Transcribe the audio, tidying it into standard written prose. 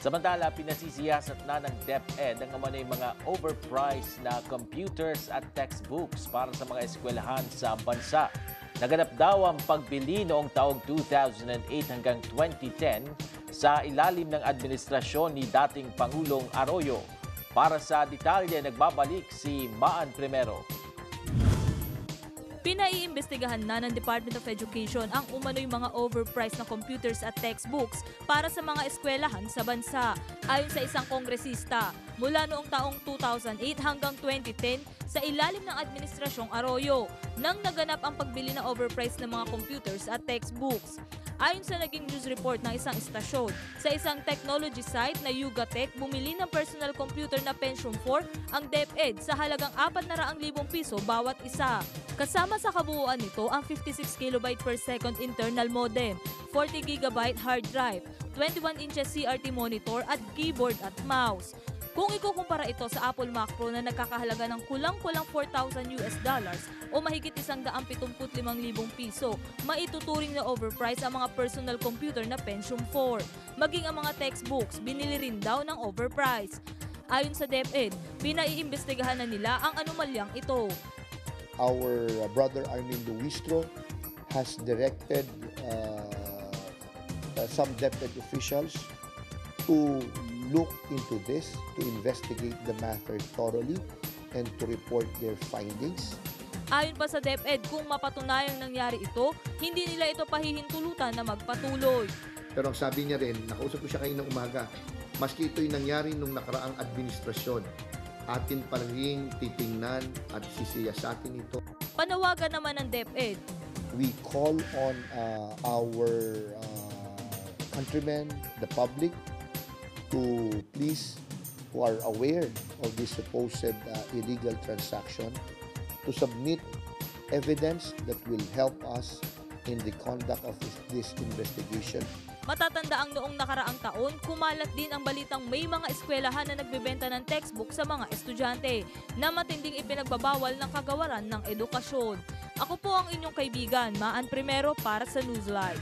Samantala, pinasisiyasat na ng DepEd ang umano'y mga overpriced na computers at textbooks para sa mga eskwelahan sa bansa. Naganap daw ang pagbili noong taong 2008 hanggang 2010 sa ilalim ng administrasyon ni dating Pangulong Arroyo. Para sa detalye, nagbabalik si Maan Primero. Pinaiimbestigahan na ng Department of Education ang umano'y mga overpriced na computers at textbooks para sa mga eskwelahan sa bansa. Ayon sa isang kongresista, mula noong taong 2008 hanggang 2010 sa ilalim ng Administrasyong Arroyo nang naganap ang pagbili na overpriced na mga computers at textbooks. Ayon sa naging news report ng isang istasyon, sa isang technology site na Yugatech, bumili ng personal computer na Pentium 4 ang DepEd sa halagang 400,000 piso bawat isa. Kasama sa kabuuan nito ang 56 kilobyte per second internal modem, 40 gigabyte hard drive, 21 inches CRT monitor at keyboard at mouse. Kung ikukumpara ito sa Apple Mac Pro na nagkakahalaga ng kulang-kulang $4,000 o mahigit 175,000 piso, maituturing na overpriced ang mga personal computer na Pentium 4. Maging ang mga textbooks, binili rin daw ng overpriced. Ayon sa DepEd, pinaiimbestigahan na nila ang anomalyang ito. Our brother Armin Luistro has directed some DepEd officials to look into this, to investigate the matter thoroughly, and to report their findings. Ayon pa sa DepEd, kung mapatunayang nangyari ito, hindi nila ito pahihintulutan na magpatuloy. Pero ang sabi niya rin, nakausap ko siya kayo ng umaga, maski ito'y nangyari nung nakaraang administrasyon, atin pa rin titingnan at sisiyasatin ito. Panawagan naman ng DepEd. We call on our countrymen, the public, to please, who are aware of this supposed illegal transaction, to submit evidence that will help us in the conduct of this investigation. Matatandaang noong nakaraang taon, kumalat din ang balitang may mga eskwelahan na nagbebenta ng textbook sa mga estudyante na matinding ipinagbabawal ng kagawaran ng edukasyon. Ako po ang inyong kaibigan, Maan Primero para sa Newsline.